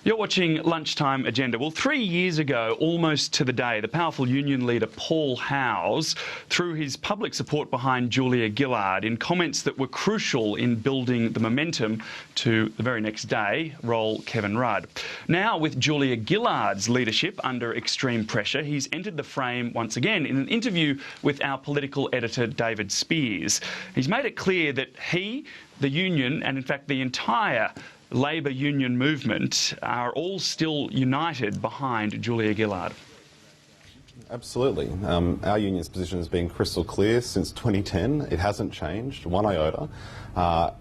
You're watching Lunchtime Agenda. Well, 3 years ago, almost to the day, the powerful union leader Paul Howes threw his public support behind Julia Gillard in comments that were crucial in building the momentum to the very next day roll Kevin Rudd. Now, with Julia Gillard's leadership under extreme pressure, he's entered the frame once again in an interview with our political editor David Spears. He's made it clear that he, the union, and in fact the entire Labor union movement are all still united behind Julia Gillard. Absolutely. Our union's position has been crystal clear since 2010. It hasn't changed one iota.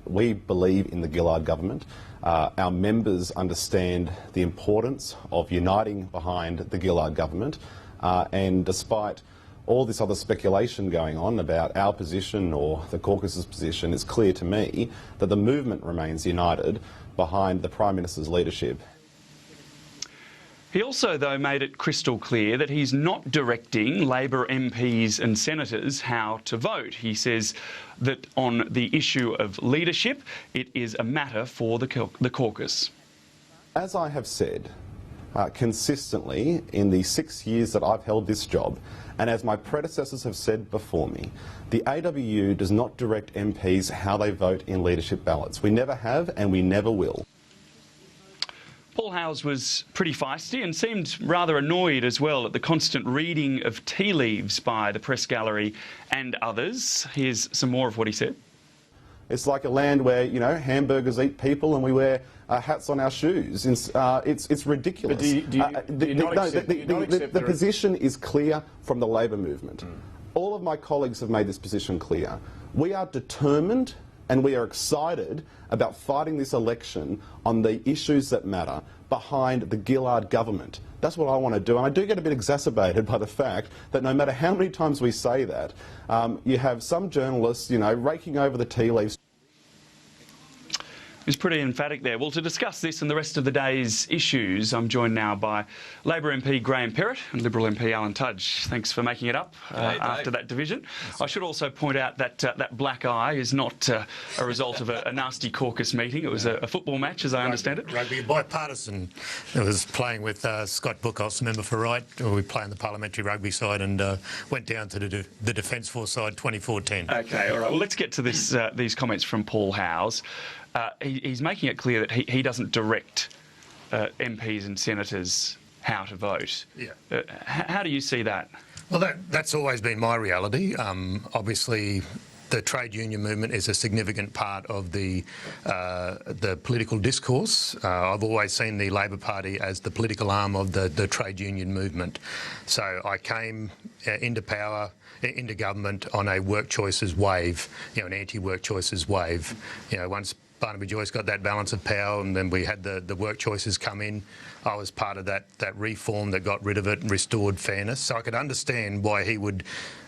We believe in the Gillard government. Our members understand the importance of uniting behind the Gillard government, and despite all this other speculation going on about our position or the caucus's position, it's clear to me that the movement remains united behind the Prime Minister's leadership. He also, though, made it crystal clear that he's not directing Labor MPs and senators how to vote. He says that on the issue of leadership, it is a matter for the caucus. As I have said consistently in the 6 years that I've held this job, and as my predecessors have said before me, the AWU does not direct MPs how they vote in leadership ballots. We never have and we never will. Paul Howes was pretty feisty and seemed rather annoyed as well at the constant reading of tea leaves by the press gallery and others. Here's some more of what he said. It's like a land where, you know, hamburgers eat people and we wear hats on our shoes. It's ridiculous. The position is clear from the Labor movement. All of my colleagues have made this position clear. We are determined and we are excited about fighting this election on the issues that matter behind the Gillard government. That's what I want to do, and I do get a bit exacerbated by the fact that no matter how many times we say that, you have some journalists, you know, raking over the tea leaves. He's pretty emphatic there. Well, to discuss this and the rest of the day's issues, I'm joined now by Labor MP Graham Perrett and Liberal MP Alan Tudge. Thanks for making it up after that division. I should also point out that that black eye is not a result of a nasty caucus meeting. It was a football match, as I understand it. Rugby, bipartisan. I was playing with Scott Bookhouse, the member for Wright. We play on the parliamentary rugby side and went down to the Defence Force side 24-10. OK, all right. Well, let's get to this, these comments from Paul Howes. He's making it clear that he doesn't direct MPs and senators how to vote. Yeah. How do you see that? Well, that's always been my reality. Obviously, the trade union movement is a significant part of the political discourse. I've always seen the Labor Party as the political arm of the trade union movement. So I came into power, into government on a work choices wave, you know, an anti-work choices wave. You know, once Barnaby Joyce got that balance of power and then we had the work choices come in, I was part of that reform that got rid of it and restored fairness. So I could understand why he would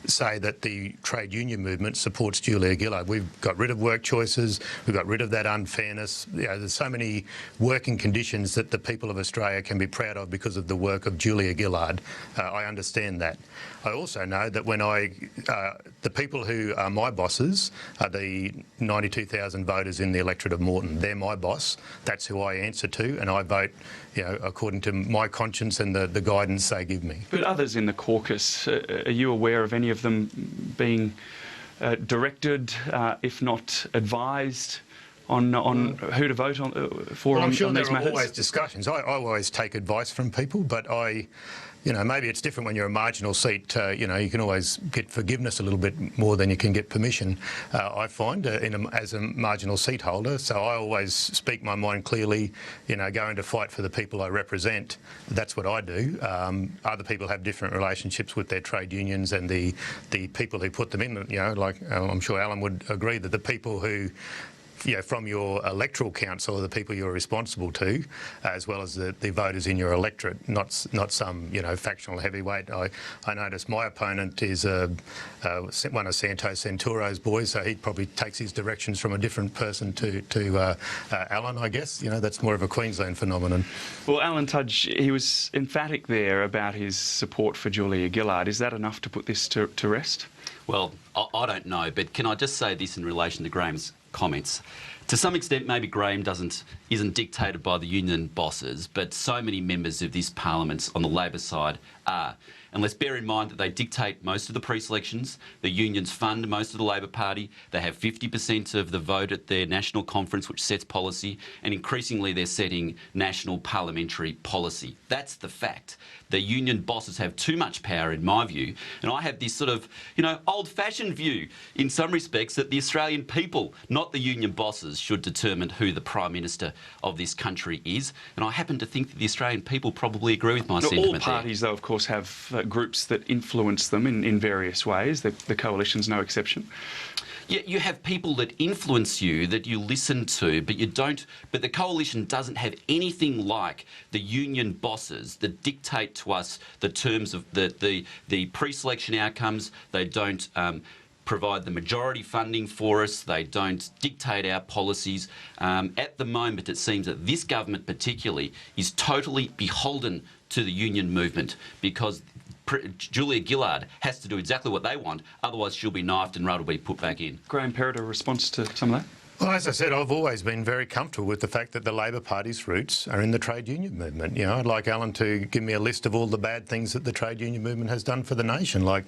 say that the trade union movement supports Julia Gillard. We've got rid of work choices, we've got rid of that unfairness. You know, there's so many working conditions that the people of Australia can be proud of because of the work of Julia Gillard. I understand that. I also know that when the people who are my bosses are the 92,000 voters in the electorate of Moreton. They're my boss. That's who I answer to, and I vote, you know, according to my conscience and the guidance they give me. But others in the caucus, are you aware of any of them being directed, if not advised, on who to vote on for? I'm sure on these there are matters? always discussions. I always take advice from people, but you know, maybe it's different when you're a marginal seat. You know, you can always get forgiveness a little bit more than you can get permission, I find, as a marginal seat holder. So I always speak my mind clearly, you know, going to fight for the people I represent. That's what I do. Other people have different relationships with their trade unions and the people who put them in. You know, like I'm sure Alan would agree that the people who, you know, from your electoral council are the people you're responsible to, as well as the voters in your electorate, not some, you know, factional heavyweight. I notice my opponent is one of Santos Centauro's boys, so he probably takes his directions from a different person to Alan, I guess. You know, that's more of a Queensland phenomenon. Well, Alan Tudge, he was emphatic there about his support for Julia Gillard. Is that enough to put this to rest? Well, I don't know, but can I just say this in relation to Graham's comments? To some extent, maybe Graham isn't dictated by the union bosses, but so many members of this parliament on the Labor side are. And let's bear in mind that they dictate most of the pre-selections, the unions fund most of the Labor Party, they have 50% of the vote at their national conference which sets policy, and increasingly they're setting national parliamentary policy. That's the fact. The union bosses have too much power in my view, and I have this sort of, old-fashioned view in some respects that the Australian people, not the union bosses, should determine who the Prime Minister of this country is, and I happen to think that the Australian people probably agree with my sentiment. All parties, though, of course, have groups that influence them in various ways. The coalition's no exception. Yeah, you have people that influence you, that you listen to, but you don't. But the coalition doesn't have anything like the union bosses that dictate to us the terms of the pre-selection outcomes. They don't provide the majority funding for us. They don't dictate our policies. At the moment, it seems that this government particularly is totally beholden to the union movement because Julia Gillard has to do exactly what they want, otherwise she'll be knifed and Rudd will be put back in. Graham Perrett, a response to some of that? Well, as I said, I've always been very comfortable with the fact that the Labor Party's roots are in the trade union movement. I'd like Alan to give me a list of all the bad things that the trade union movement has done for the nation, like,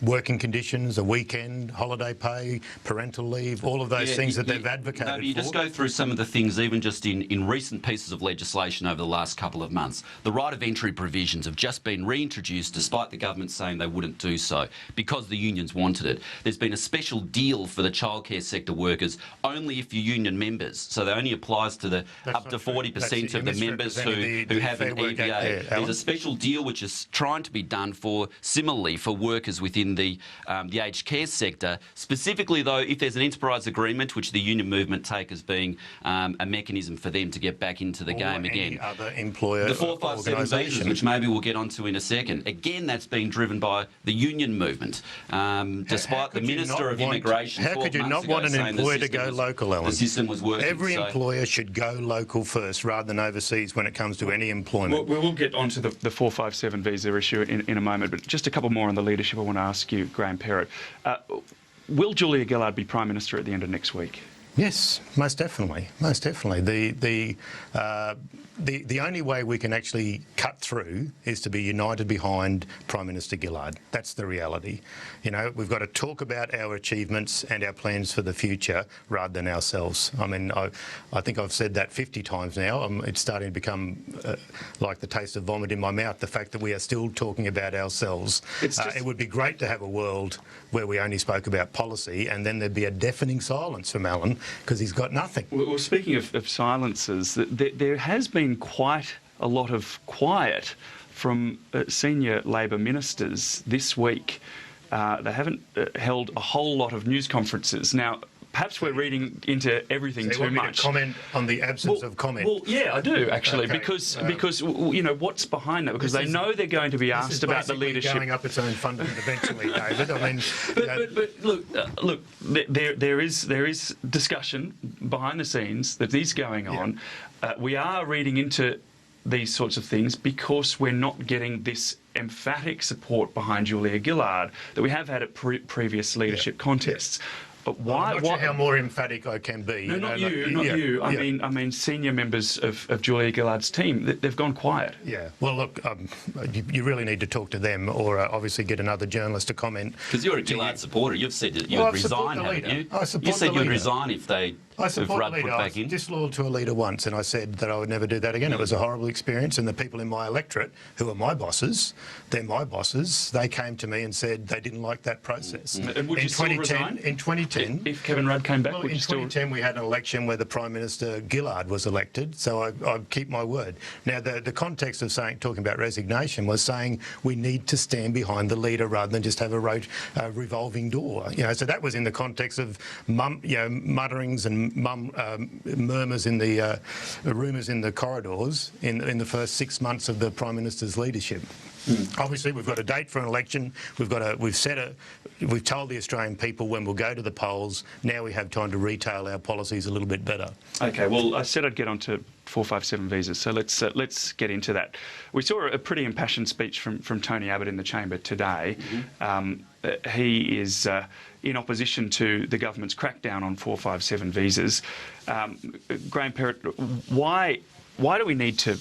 working conditions, a weekend, holiday pay, parental leave, all of those things that they've advocated for. You just go through some of the things, even just in recent pieces of legislation over the last couple of months. The right of entry provisions have just been reintroduced despite the government saying they wouldn't do so because the unions wanted it. There's been a special deal for the childcare sector workers only if you're union members, so that only applies to the up to 40% of the members who have an EVA. There's a special deal which is trying to be done similarly for workers within the aged care sector. Specifically, though, if there's an enterprise agreement, which the union movement take as being a mechanism for them to get back into the game again. Other employer the 457 visas, which maybe we'll get onto in a second. Again, that's been driven by the union movement. Despite the Minister of Immigration, how could you not want an employer to go local, Alan? The system was working. Every employer should go local first rather than overseas when it comes to any employment. We'll get onto the 457 visa issue in a moment, but just a couple more on the leadership I want to ask you, Graham Perrett. Will Julia Gillard be Prime Minister at the end of next week? Yes, most definitely. Most definitely. The only way we can actually cut through is to be united behind Prime Minister Gillard. That's the reality. We've got to talk about our achievements and our plans for the future rather than ourselves. I mean, I think I've said that 50 times now. It's starting to become like the taste of vomit in my mouth, the fact that we are still talking about ourselves. It would be great to have a world where we only spoke about policy and then there'd be a deafening silence from Alan because he's got nothing. Well, speaking of silences, there has been quite a lot of quiet from senior Labor ministers this week. They haven't held a whole lot of news conferences. Now, perhaps we're reading into everything too much. Want me to comment on the absence of comment? Well, yeah, I do actually, okay. because what's behind that? Because they know they're going to be asked about the leadership. Going up its own fundament eventually, David. I mean, but look, there is discussion behind the scenes that is going on. We are reading into these sorts of things because we're not getting this emphatic support behind Julia Gillard that we have had at previous leadership contests. But why? I'm not sure how more emphatic I can be. No, not you. I mean, senior members of Julia Gillard's team, they've gone quiet. Yeah. Well, look, you really need to talk to them, or obviously get another journalist to comment. Because you're a Gillard supporter. You've said that you would resign, haven't you? You said you'd resign if they. I support the leader. I was disloyal to a leader once, and I said that I would never do that again. It was a horrible experience, and the people in my electorate, who are my bosses, they're my bosses, they came to me and said they didn't like that process. And would you still resign? In 2010... If Kevin Rudd came back, well, would you still... In 2010 we had an election where the Prime Minister Gillard was elected, so I keep my word. Now, the context of talking about resignation was saying we need to stand behind the leader rather than just have a revolving door. So that was in the context of mutterings and murmurs in the rumours in the corridors in the first 6 months of the Prime Minister's leadership. Obviously, we've got a date for an election. We've told the Australian people when we'll go to the polls. Now we have time to retail our policies a little bit better. Okay, well, I said I'd get on to 457 visas, so let's get into that. We saw a pretty impassioned speech from Tony Abbott in the chamber today. He is in opposition to the government's crackdown on 457 visas. Graham Perrett, why do we need to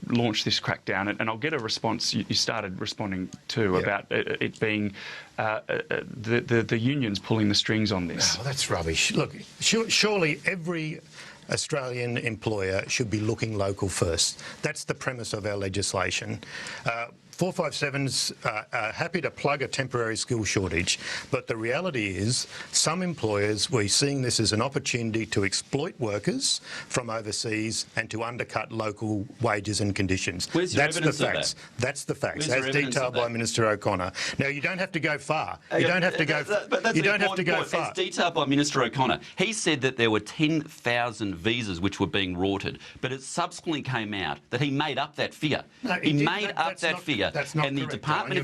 launch this crackdown? And I'll get a response you started responding to about it being the unions pulling the strings on this. Oh, that's rubbish. Look, surely every Australian employer should be looking local first. That's the premise of our legislation. 457's are happy to plug a temporary skill shortage, but the reality is some employers were seeing this as an opportunity to exploit workers from overseas and to undercut local wages and conditions. Where's your evidence of that? That's the facts, Where's as detailed by Minister O'Connor. Now, you don't have to go far. You don't have to go far. But you don't have to go far. As detailed by Minister O'Connor. He said that there were 10,000 visas which were being rorted, but it subsequently came out that he made up that figure. No, he made up that figure. That's not and the correct, Department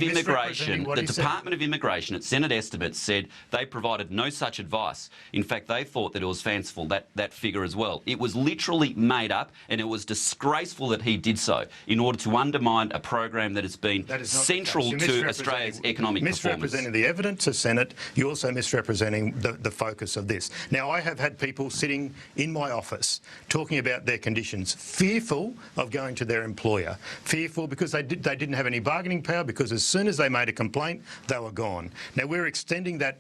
of Immigration, at Senate estimates said they provided no such advice. In fact, they thought that it was fanciful, that figure as well. It was literally made up, and it was disgraceful that he did so in order to undermine a program that has been central to Australia's economic performance. Misrepresenting the evidence to Senate, you're also misrepresenting the focus of this. Now, I have had people sitting in my office talking about their conditions, fearful of going to their employer, fearful because they didn't have any bargaining power, because as soon as they made a complaint, they were gone. Now, we're extending that,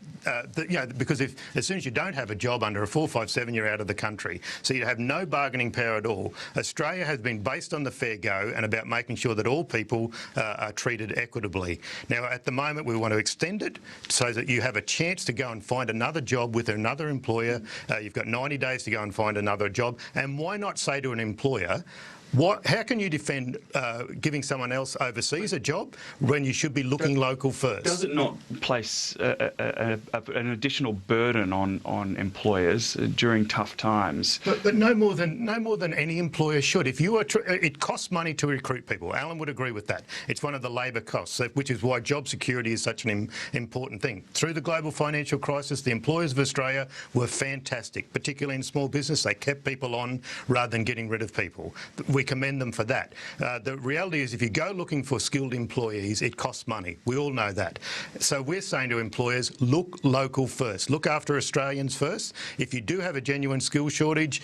because as soon as you don't have a job under a 457, you're out of the country. So you have no bargaining power at all. Australia has been based on the fair go and about making sure that all people are treated equitably. Now, at the moment, we want to extend it so that you have a chance to go and find another job with another employer. You've got 90 days to go and find another job. And why not say to an employer, how can you defend giving someone else overseas a job when you should be looking local first? Does it not place an additional burden on employers during tough times? But no more than any employer should. If you are, it costs money to recruit people. Alan would agree with that. It's one of the labour costs, which is why job security is such an important thing. Through the global financial crisis, the employers of Australia were fantastic, particularly in small business. They kept people on rather than getting rid of people. We commend them for that. The reality is, if you go looking for skilled employees, it costs money. We all know that. So we're saying to employers, look local first. Look after Australians first. If you do have a genuine skill shortage,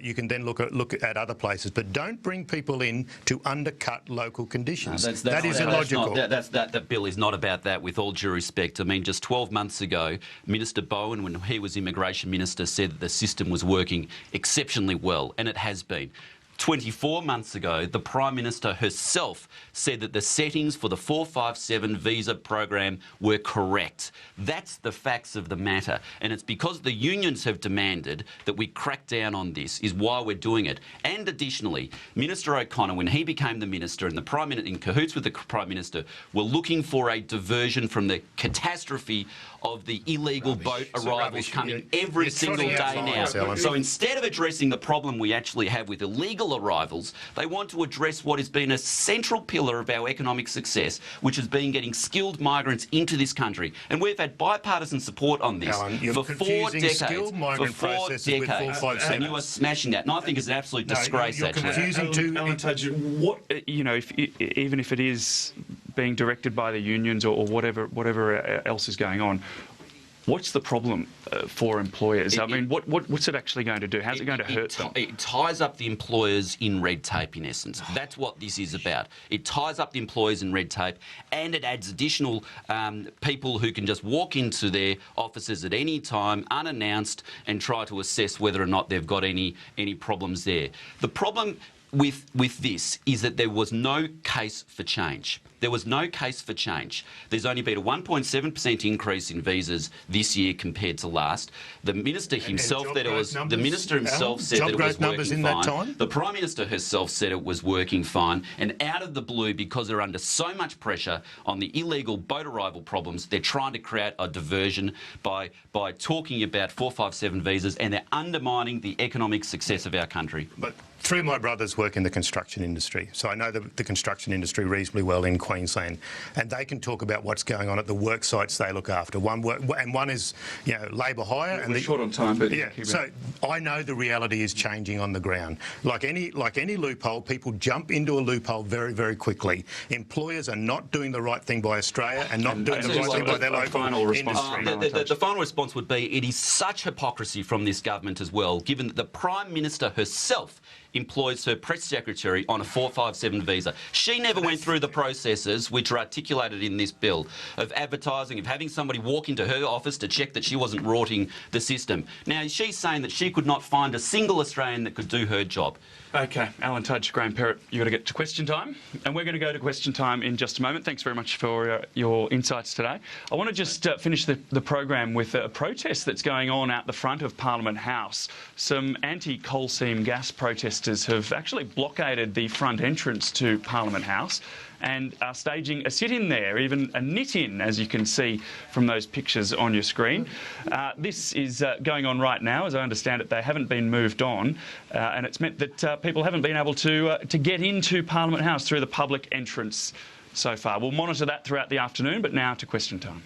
you can then look at other places. But don't bring people in to undercut local conditions. That is illogical. That bill is not about that, with all due respect. I mean, just 12 months ago, Minister Bowen, when he was Immigration Minister, said that the system was working exceptionally well, and it has been. 24 months ago, the Prime Minister herself said that the settings for the 457 visa program were correct. That's the facts of the matter. And it's because the unions have demanded that we crack down on this is why we're doing it. And additionally, Minister O'Connor, when he became the Minister, and the Prime Minister, in cahoots with the Prime Minister, were looking for a diversion from the catastrophe of the illegal boat arrivals coming every single day now. So instead of addressing the problem we actually have with illegal arrivals, they want to address what has been a central pillar of our economic success, which has been getting skilled migrants into this country. And we've had bipartisan support on this for 4 decades. And you are smashing that. And I think it's an absolute disgrace, you're confusing two. Alan Tudge, what, even if it is being directed by the unions or whatever else is going on, what's the problem for employers? What's it actually going to do? How's it going to hurt them? It ties up the employers in red tape, in essence. That's what this is about. It ties up the employers in red tape, and it adds additional people who can just walk into their offices at any time, unannounced, and try to assess whether or not they've got any problems there. The problem with this is that there was no case for change. There was no case for change. There's only been a 1.7% increase in visas this year compared to last. The minister himself said it was. The minister himself said that it was working fine. The Prime Minister herself said it was working fine. And out of the blue, because they're under so much pressure on the illegal boat arrival problems, they're trying to create a diversion by talking about 457 visas, and they're undermining the economic success of our country. But through my brother's work in the construction industry, so I know the construction industry reasonably well in Queensland, and they can talk about what's going on at the work sites they look after. One is, you know, labour hire, and we're short on time, but yeah. So I know the reality is changing on the ground. Like any loophole, people jump into a loophole very, very quickly. Employers are not doing the right thing by Australia and not doing the right thing by their local industry. The final response would be it is such hypocrisy from this government as well, given that the Prime Minister herself employs her press secretary on a 457 visa. She never went through the processes which are articulated in this bill of advertising, of having somebody walk into her office to check that she wasn't rorting the system. Now, she's saying that she could not find a single Australian that could do her job. OK, Alan Tudge, Graham Perrett, you've got to get to question time. And we're going to go to question time in just a moment. Thanks very much for your insights today. I want to just finish the program with a protest that's going on out the front of Parliament House. Some anti-coal seam gas protesters have actually blockaded the front entrance to Parliament House and are staging a sit-in there, even a knit-in, as you can see from those pictures on your screen. This is going on right now. As I understand it, they haven't been moved on, and it's meant that people haven't been able to get into Parliament House through the public entrance so far. We'll monitor that throughout the afternoon, but now to question time.